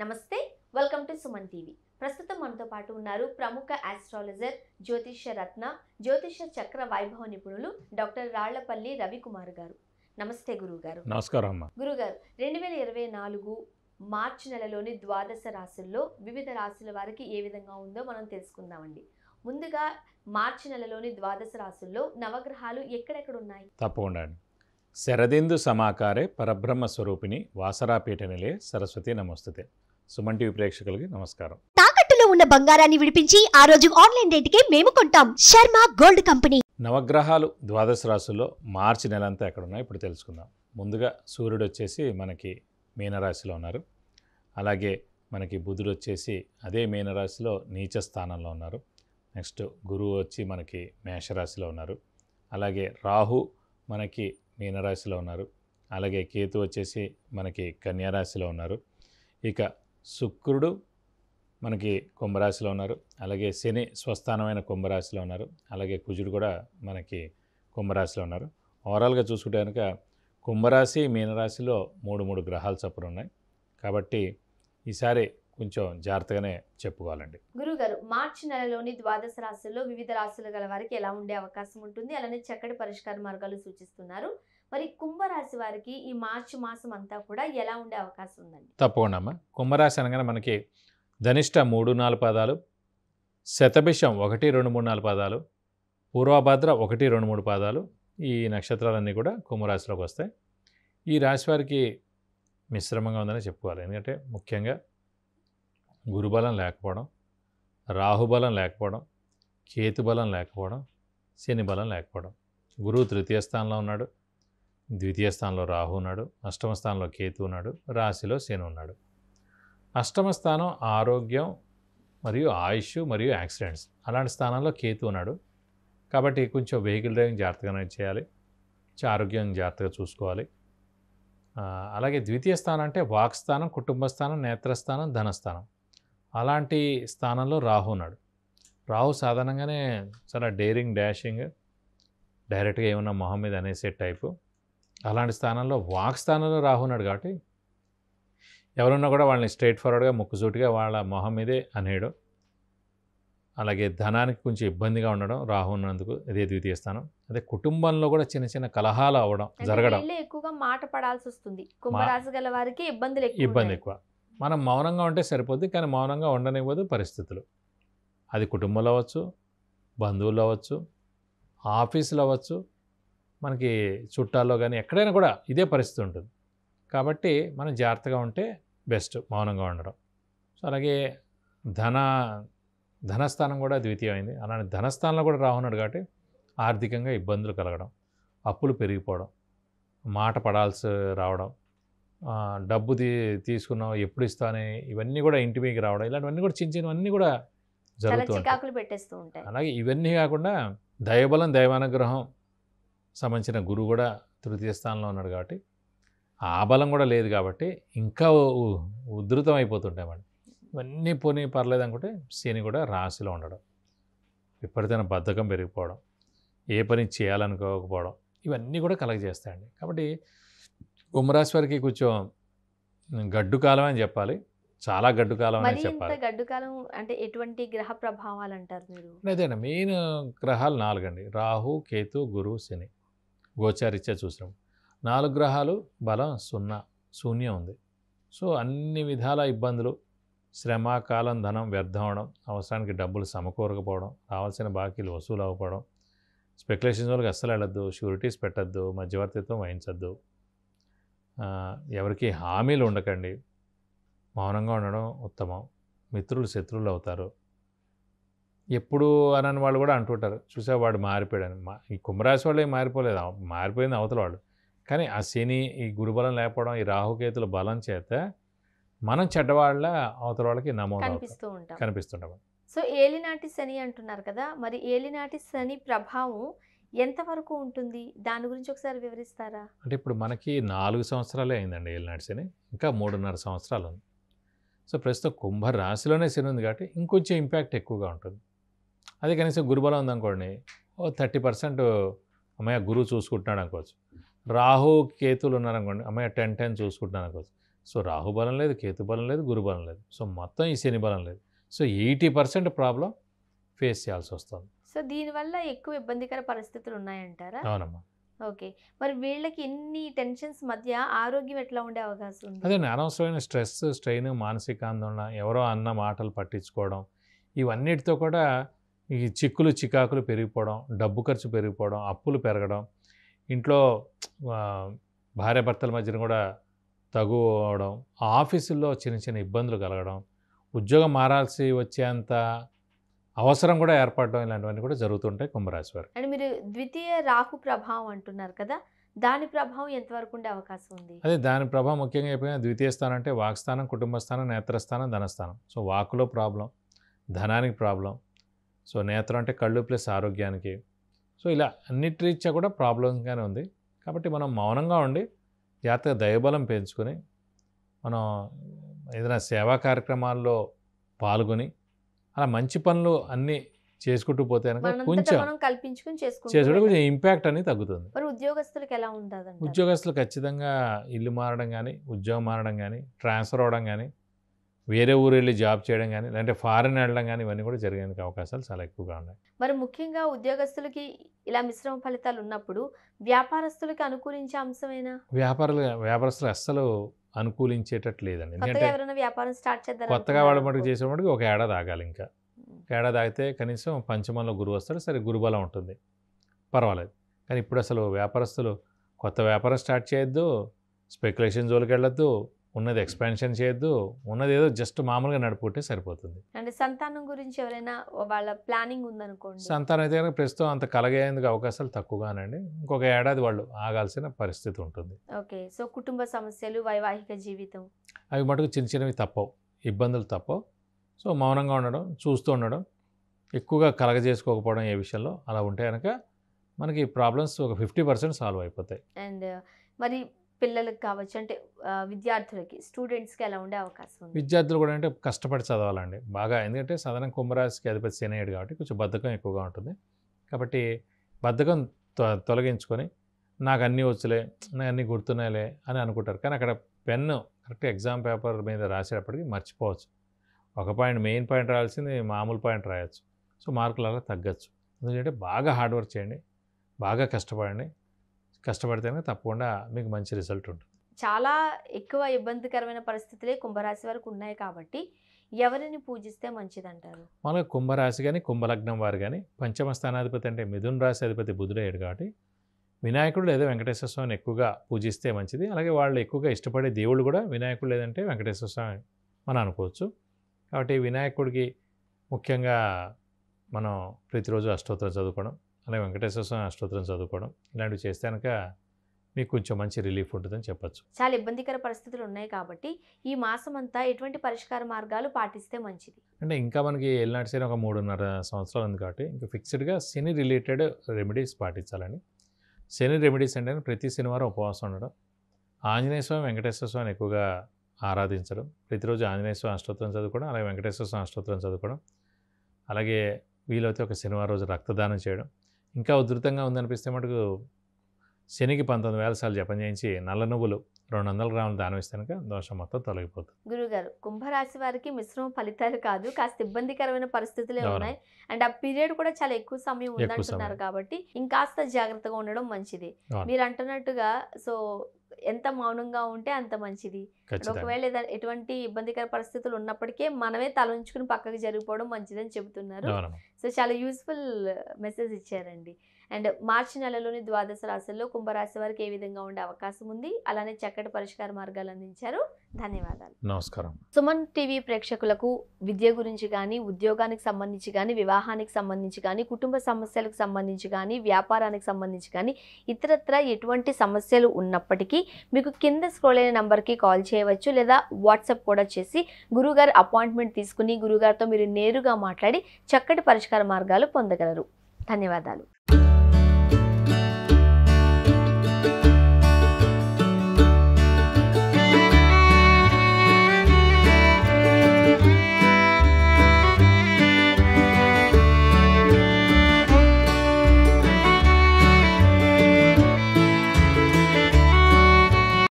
నమస్తే, welcome to Suman TV. ప్రస్తుతం మనతో పాటు ఉన్నారు ప్రముఖ ఆస్ట్రాలజర్, జ్యోతిష్య రత్న, జ్యోతిష్య చక్ర వైభవ నిపుణులు డాక్టర్ రాళ్లపల్లి రవికుమార్ గారు. నమస్తే గురుగారు. నమస్కారం అమ్మా. గురుగారు, 2024 మార్చి నెలలోని ద్వాదశ రాశుల్లో వివిధ రాశుల వారికి ఏ విధంగా ఉందో మనం తెలుసుకుందామండి. ముందుగా మార్చి నెలలోని ద్వాదశ రాశుల్లో నవగ్రహాలు ఎక్కడెక్కడ ఉన్నాయి? తప్పకుండా అండి. శరదిందు సమాకారే పరబ్రహ్మ స్వరూపిణి వాసరాపీఠ నిలే సరస్వతి నమస్తుతే. సుమన్ టీవీ ప్రేక్షకులకి నమస్కారం. తాకట్టులో ఉన్న బంగారాన్ని విడిపించి ఆ రోజు ఆన్లైన్ రేటుకే మేము కొంటాం. Sharma gold company. నవగ్రహాలు ద్వాదశ రాశుల్లో మార్చి నెలంతా ఎక్కడ ఉన్నాయో ఇప్పుడు తెలుసుకుందాం. ముందుగా సూర్యుడు వచ్చేసి మనకి మీనరాశిలో ఉన్నారు. అలాగే మనకి బుధుడు వచ్చేసి అదే మీనరాశిలో నీచ స్థానంలో ఉన్నారు. నెక్స్ట్ గురువు వచ్చి మనకి మేషరాశిలో ఉన్నారు. అలాగే రాహు మనకి మీనరాశిలో ఉన్నారు. అలాగే కేతు వచ్చేసి మనకి కన్యారాశిలో ఉన్నారు. ఇక శుక్రుడు మనకి కుంభరాశిలో ఉన్నారు. అలాగే శని స్వస్థానమైన కుంభరాశిలో ఉన్నారు. అలాగే కుజుడు కూడా మనకి కుంభరాశిలో ఉన్నారు. ఓవరాల్గా చూసుకుంటే కనుక కుంభరాశి మీనరాశిలో మూడు గ్రహాలు చొప్పున ఉన్నాయి. కాబట్టి ఈసారి కొంచెం జాగ్రత్తగానే చెప్పుకోవాలండి. గురుగారు, మార్చి నెలలోని ద్వాదశ రాశుల్లో వివిధ రాశుల గల వారికి ఎలా ఉండే అవకాశం ఉంటుంది, అలానే చక్కటి పరిష్కార మార్గాలు సూచిస్తున్నారు. మరి కుంభరాశి వారికి ఈ మార్చి మాసం అంతా కూడా ఎలా ఉండే అవకాశం ఉందండి? తప్పకుండా అమ్మ. కుంభరాశి అనగానే మనకి ధనిష్ట 3-4 పాదాలు, శతభిషం 1-2-3-4 పాదాలు, పూర్వభద్ర 1-2-3 పాదాలు, ఈ నక్షత్రాలన్నీ కూడా కుంభరాశిలోకి వస్తాయి. ఈ రాశి వారికి మిశ్రమంగా ఉందని చెప్పుకోవాలి. ఎందుకంటే ముఖ్యంగా గురుబలం లేకపోవడం, రాహుబలం లేకపోవడం, కేతుబలం లేకపోవడం, శని బలం లేకపోవడం. గురువు తృతీయ స్థానంలో ఉన్నాడు, ద్వితీయ స్థానంలో రాహు ఉన్నాడు, అష్టమ స్థానంలో కేతు ఉన్నాడు, రాశిలో శని ఉన్నాడు. అష్టమ స్థానం ఆరోగ్యం మరియు ఆయుష్ మరియు యాక్సిడెంట్స్, అలాంటి స్థానంలో కేతు ఉన్నాడు. కాబట్టి కొంచెం వెహికల్ డ్రైవింగ్ జాగ్రత్తగానే చేయాలి, ఆరోగ్యం జాగ్రత్తగా చూసుకోవాలి. అలాగే ద్వితీయ స్థానం అంటే వాక్ స్థానం, కుటుంబ స్థానం, నేత్రస్థానం, ధనస్థానం, అలాంటి స్థానంలో రాహు ఉన్నాడు. రాహు సాధారణంగానే చాలా డేరింగ్, డాషింగ్, డైరెక్ట్గా ఏమన్నా మొహం మీద అనేసే టైపు. అలాంటి స్థానంలో వాక్ స్థానంలో రాహు ఉన్నాడు. కాబట్టి ఎవరున్నా కూడా వాళ్ళని స్ట్రైట్ ఫార్వర్డ్గా ముక్కుసూటిగా వాళ్ళ మొహం మీదే అనేయడం. అలాగే ధనానికి కొంచెం ఇబ్బందిగా ఉండడం రాహు ఉన్నందుకు, ఇదే ద్వితీయ స్థానం. అదే కుటుంబంలో కూడా చిన్న చిన్న కలహాలు అవ్వడం, జరగడం. ఎక్కువగా మాట పడాల్సి వస్తుంది. కుంభరాశి గల వారికి ఇబ్బంది ఎక్కువ. మనం మౌనంగా ఉంటే సరిపోద్ది, కానీ మౌనంగా ఉండనివ్వదు పరిస్థితులు. అది కుటుంబంలో అవ్వచ్చు, బంధువుల్లో అవ్వచ్చు, ఆఫీసులో అవ్వచ్చు, మనకి చుట్టాల్లో కానీ ఎక్కడైనా కూడా ఇదే పరిస్థితి ఉంటుంది. కాబట్టి మనం జాగ్రత్తగా ఉంటే బెస్ట్, మౌనంగా ఉండడం. సో అలాగే ధనస్థానం కూడా ద్వితీయమైంది. అలానే ధనస్థానంలో కూడా రాహున్నాడు. కాబట్టి ఆర్థికంగా ఇబ్బందులు కలగడం, అప్పులు పెరిగిపోవడం, మాట పడాల్సి రావడం, డబ్బు తీసుకున్నావు ఎప్పుడు ఇస్తానే, ఇవన్నీ కూడా ఇంటి మీదకి రావడం, ఇలాంటివన్నీ కూడా చిన్నవన్నీ కూడా జరుగుతూ ఉంటాయి. అలాగే ఇవన్నీ కాకుండా దైవబలం, దైవానుగ్రహం సంబంధించిన గురువు కూడా తృతీయ స్థానంలో ఉన్నాడు. కాబట్టి ఆ బలం కూడా లేదు. కాబట్టి ఇంకా ఉధృతం అయిపోతుంటాయి మనం. ఇవన్నీ పోనీ పర్లేదు అనుకుంటే శని కూడా రాశిలో ఉండడం, విపరీతమైన బద్ధకం పెరిగిపోవడం, ఏ పని చేయాలనుకోకపోవడం, ఇవన్నీ కూడా కలగజేస్తాయండి. కాబట్టి కుంభరాశి వారికి కొంచెం గడ్డు కాలం అని చెప్పాలి, చాలా గడ్డు కాలం అని చెప్పాలి. గడ్డు కాలం అంటే ఎటువంటి గ్రహ ప్రభావాలు అంటారు మీరు? అదేనా, మెయిన్ గ్రహాలు 4 అండి. రాహు, కేతు, గురువు, శని. గోచారీత్యా చూసినాం 4 గ్రహాలు బలం శూన్యం ఉంది. సో అన్ని విధాల ఇబ్బందులు, శ్రమ, కాలం, ధనం వ్యర్థం అవడం, అవసరానికి డబ్బులు సమకూరకపోవడం, రావాల్సిన బాకీలు వసూలు అవ్వకపోవడం, స్పెక్యులేషన్స్ వాళ్ళకి అస్సలు వెళ్ళొద్దు, షూరిటీస్ పెట్టద్దు, మధ్యవర్తిత్వం వహించద్దు, ఎవరికి హామీలు ఉండకండి, మౌనంగా ఉండడం ఉత్తమం. మిత్రులు శత్రువులు అవుతారు. ఎప్పుడు అనని వాళ్ళు కూడా అంటుంటారు, చూసా వాడు మారిపోయాడని. ఈ కుంభరాశి వాళ్ళు ఏం మారిపోలేదు, మారిపోయింది అవతల వాళ్ళు. కానీ ఆ శని, ఈ గురుబలం లేకపోవడం, ఈ రాహుకేతుల బలం చేత మనం చెడ్డవాళ్ళ అవతల వాళ్ళకి కనిపిస్తుంటాం. సో ఏలినాటి శని అంటున్నారు కదా, మరి ఏలినాటి శని ప్రభావం ఎంతవరకు ఉంటుంది, దాని గురించి ఒకసారి వివరిస్తారా? అంటే ఇప్పుడు మనకి 4 సంవత్సరాలే అయిందండి ఏలినాటి శని, ఇంకా 3.5 సంవత్సరాలు ఉంది. సో ప్రస్తుతం కుంభరాశిలోనే శని ఉంది. కాబట్టి ఇంకొంచెం ఇంపాక్ట్ ఎక్కువగా ఉంటుంది. అదే కనీసం గురుబలం ఉందనుకోండి, 30% అమ్మయ్య గురువు చూసుకుంటున్నాడు అనుకోవచ్చు. రాహు కేతులు ఉన్నారనుకోండి, అమ్మయ్య 10-10 చూసుకుంటున్నాను అనుకోవచ్చు. సో రాహు బలం లేదు, కేతు బలం లేదు, గురు బలం లేదు. సో మొత్తం ఈ శని బలం లేదు. సో 80% ప్రాబ్లం ఫేస్ చేయాల్సి వస్తుంది. సో దీనివల్ల ఎక్కువ ఇబ్బందికర పరిస్థితులు ఉన్నాయంటారా? అవునమ్మా. ఓకే. మరి వీళ్ళకి ఇన్ని టెన్షన్స్ మధ్య ఆరోగ్యం ఎట్లా ఉండే అవకాశం ఉంది? అదే అనవసరమైన స్ట్రెస్, స్ట్రెయిన్, మానసిక ఆందోళన, ఎవరో అన్న మాటలు పట్టించుకోవడం, ఇవన్నిటితో కూడా ఈ చిక్కులు చికాకులు పెరిగిపోవడం, డబ్బు ఖర్చు పెరిగిపోవడం, అప్పులు పెరగడం, ఇంట్లో భార్యాభర్తల మధ్యన కూడా తగు అవడం, ఆఫీసుల్లో చిన్న చిన్న ఇబ్బందులు కలగడం, ఉద్యోగం మారాల్సి వచ్చేంత అవసరం కూడా ఏర్పడడం, ఇలాంటివన్నీ కూడా జరుగుతుంటాయి కుంభరాశి వారు. అండ్ మీరు ద్వితీయ రాహు ప్రభావం అంటున్నారు కదా, దాని ప్రభావం ఎంతవరకు ఉండే అవకాశం ఉంది? అదే దాని ప్రభావం ముఖ్యంగా అయిపోయిన ద్వితీయ స్థానం అంటే వాక్స్థానం, కుటుంబ స్థానం, నేత్రస్థానం, ధనస్థానం. సో వాకులో ప్రాబ్లం, ధనానికి ప్రాబ్లం, సో నేత్రం అంటే కళ్ళు ప్లస్ ఆరోగ్యానికి. సో ఇలా అన్నిటి రీత్యా కూడా ప్రాబ్లంగానే ఉంది. కాబట్టి మనం మౌనంగా ఉండి జాగ్రత్తగా దైవబలం పెంచుకొని మనం ఏదైనా సేవా కార్యక్రమాల్లో పాల్గొని అలా మంచి పనులు అన్నీ చేసుకుంటూ పోతే కనుక కొంచెం మనం కల్పించుకొని చేసుకుంటే చేసుకుంటే కొంచెం ఇంపాక్ట్ అనేది తగ్గుతుంది. మరి ఉద్యోగస్తులకు ఎలా ఉంటుందండి? ఉద్యోగస్తులు ఖచ్చితంగా ఇల్లు మారడం కానీ, ఉద్యోగం మారడం కానీ, ట్రాన్స్ఫర్ అవ్వడం కానీ, వేరే ఊరు వెళ్ళి జాబ్ చేయడం కానీ, లేదంటే ఫారెన్ వెళ్ళడం కానీ, ఇవన్నీ కూడా జరిగేందుకు అవకాశాలు చాలా ఎక్కువగా ఉన్నాయి. మరి ముఖ్యంగా ఉద్యోగస్తులకి ఇలా మిశ్రమ ఫలితాలు ఉన్నప్పుడు వ్యాపారస్తులకి అనుకూలించే అంశమేనా? వ్యాపారస్తులు అస్సలు అనుకూలించేటట్టు లేదండి. కొత్తగా ఎందుకంటే ఎవరైనా వ్యాపారం స్టార్ట్ చేద్దాం కొత్తగా వాడు మటుకు చేసేవాడికి ఒక ఏడాది ఆగాలి. ఇంకా ఏడాది ఆగితే కనీసం పంచమంలో గురువు వస్తాడు, సరే గురుబలం ఉంటుంది, పర్వాలేదు. కానీ ఇప్పుడు అసలు వ్యాపారస్తులు కొత్త వ్యాపారం స్టార్ట్ చేయొద్దు, స్పెక్యులేషన్ జోలికి వెళ్ళొద్దు, ఉన్నది ఎక్స్పాన్షన్ చేయొద్దు, ఉన్నది ఏదో జస్ట్ మామూలుగా నడుపుకుంటే సరిపోతుంది. అంటే సంతానం గురించి ఎవరైనా వాళ్ళ ప్లానింగ్ ఉందనుకోండి, సంతానం అయితే కనుక ప్రస్తుతం అంత కలగేందుకు అవకాశాలు తక్కువగానండి. ఇంకొక ఏడాది వాళ్ళు ఆగాల్సిన పరిస్థితి ఉంటుంది. ఓకే. సో కుటుంబ సమస్యలు, వైవాహిక జీవితం, అవి మటుకు చిన్న చిన్నవి తప్పవు, ఇబ్బందులు తప్పవు. సో మౌనంగా ఉండడం, చూస్తూ ఉండడం, ఎక్కువగా కలగజేసుకోకపోవడం ఏ విషయంలో అలా ఉంటే కనుక మనకి ప్రాబ్లమ్స్ ఒక 50% సాల్వ్ అయిపోతాయి. అండ్ మరి పిల్లలకు కావచ్చు, అంటే విద్యార్థులకి, స్టూడెంట్స్కి ఎలా ఉండే అవకాశం ఉంది? విద్యార్థులు కూడా అంటే కష్టపడి చదవాలండి బాగా. ఎందుకంటే సాధారణ కుంభరాశికి అధిపతి శనియుడు కాబట్టి కొంచెం బద్ధకం ఎక్కువగా ఉంటుంది. కాబట్టి బద్ధకం తొలగించుకొని నాకు అన్నీ వచ్చులే, నాకు అన్నీ గుర్తున్నాయిలే అని అనుకుంటారు. కానీ అక్కడ పెన్ను కరెక్ట్ ఎగ్జామ్ పేపర్ మీద రాసేటప్పటికి మర్చిపోవచ్చు. ఒక పాయింట్ మెయిన్ పాయింట్ రాయాల్సింది మామూలు పాయింట్ రాయొచ్చు. సో మార్కులు అలా తగ్గచ్చు. ఎందుకంటే బాగా హార్డ్ వర్క్ చేయండి, బాగా కష్టపడండి. కష్టపడితేనే తప్పకుండా మీకు మంచి రిజల్ట్ ఉంటుంది. చాలా ఎక్కువ ఇబ్బందికరమైన పరిస్థితులే కుంభరాశి వరకు ఉన్నాయి కాబట్టి ఎవరిని పూజిస్తే మంచిదంటారు? మనకు కుంభరాశి కానీ, కుంభలగ్నం వారు కానీ, పంచమ స్థానాధిపతి అంటే మిథున రాశి అధిపతి బుధుడయ్యాడు కాబట్టి వినాయకుడు లేదా వెంకటేశ్వర స్వామిని ఎక్కువగా పూజిస్తే మంచిది. అలాగే వాళ్ళు ఎక్కువగా ఇష్టపడే దేవుళ్ళు కూడా వినాయకుడు లేదంటే వెంకటేశ్వర స్వామి మనం అనుకోవచ్చు. కాబట్టి వినాయకుడికి ముఖ్యంగా మనం ప్రతిరోజు అష్టోత్తరం చదువుకోవడం, అలాగే వెంకటేశ్వర స్వామి అష్టోత్తరం చదువుకోవడం, ఇలాంటివి చేస్తే కనుక మీకు కొంచెం మంచి రిలీఫ్ ఉంటుందని చెప్పచ్చు. చాలా ఇబ్బందికర పరిస్థితులు ఉన్నాయి కాబట్టి ఈ మాసం అంతా ఎటువంటి పరిష్కార మార్గాలు పాటిస్తే మంచిది? అంటే ఇంకా మనకి ఏలినాటి శని ఒక 3.5 సంవత్సరాలు ఉంది కాబట్టి ఇంకా ఫిక్స్డ్గా శని రిలేటెడ్ రెమెడీస్ పాటించాలని. శని రెమెడీస్ అంటే ప్రతి శనివారం ఉపవాసం ఉండడం, ఆంజనేయ స్వామి, వెంకటేశ్వర స్వామిని ఎక్కువగా ఆరాధించడం, ప్రతిరోజు ఆంజనేయ స్వామి అష్టోత్తరం చదువుకోవడం, అలాగే వెంకటేశ్వర స్వామి అష్టోత్తరం చదువుకోవడం, అలాగే వీలైతే ఒక శనివారం రోజు రక్తదానం చేయడం. ఇంకా ఉధృతంగా ఉందనిపిస్తే మటుకు శనికి 19,000 సార్లు జపం చేయించి నల్ల నువ్వులు 200 గ్రాములు దానం ఇస్తే కనుక దోషం మొత్తం తొలగిపోతుంది. గురుగారు, కుంభరాశి వారికి మిశ్రమ ఫలితాలు కాదు, కాస్త ఇబ్బందికరమైన పరిస్థితులే ఉన్నాయి. అండ్ ఆ పీరియడ్ కూడా చాలా ఎక్కువ సమయం ఉందంటున్నారు కాబట్టి ఇంకాస్త జాగ్రత్తగా ఉండడం మంచిది. మీరు అంటున్నట్టుగా సో ఎంత మౌనంగా ఉంటే అంత మంచిది. ఒకవేళ ఎటువంటి ఇబ్బందికర పరిస్థితులు ఉన్నప్పటికీ మనమే తల ఉంచుకుని పక్కకి జరిగిపోవడం మంచిదని చెబుతున్నారు. సో చాలా యూస్ఫుల్ మెసేజ్ ఇచ్చారండి. అండ్ మార్చి నెలలోని ద్వాదశ రాశుల్లో కుంభరాశి వారికి ఏ విధంగా ఉండే అవకాశం ఉంది, అలానే చక్కటి పరిష్కార మార్గాలు అందించారు. ధన్యవాదాలు. నమస్కారం. సుమన్ టీవీ ప్రేక్షకులకు విద్య గురించి కానీ, ఉద్యోగానికి సంబంధించి కానీ, వివాహానికి సంబంధించి కానీ, కుటుంబ సమస్యలకు సంబంధించి కానీ, వ్యాపారానికి సంబంధించి కానీ, ఇతరత్ర ఎటువంటి సమస్యలు ఉన్నప్పటికీ మీకు కింద స్క్రోల్ అయిన నంబర్కి కాల్ చేయవచ్చు, లేదా వాట్సాప్ కూడా చేసి గురుగారు అపాయింట్మెంట్ తీసుకుని గురుగారితో మీరు నేరుగా మాట్లాడి చక్కటి పరిష్కార మార్గాలు పొందగలరు. ధన్యవాదాలు.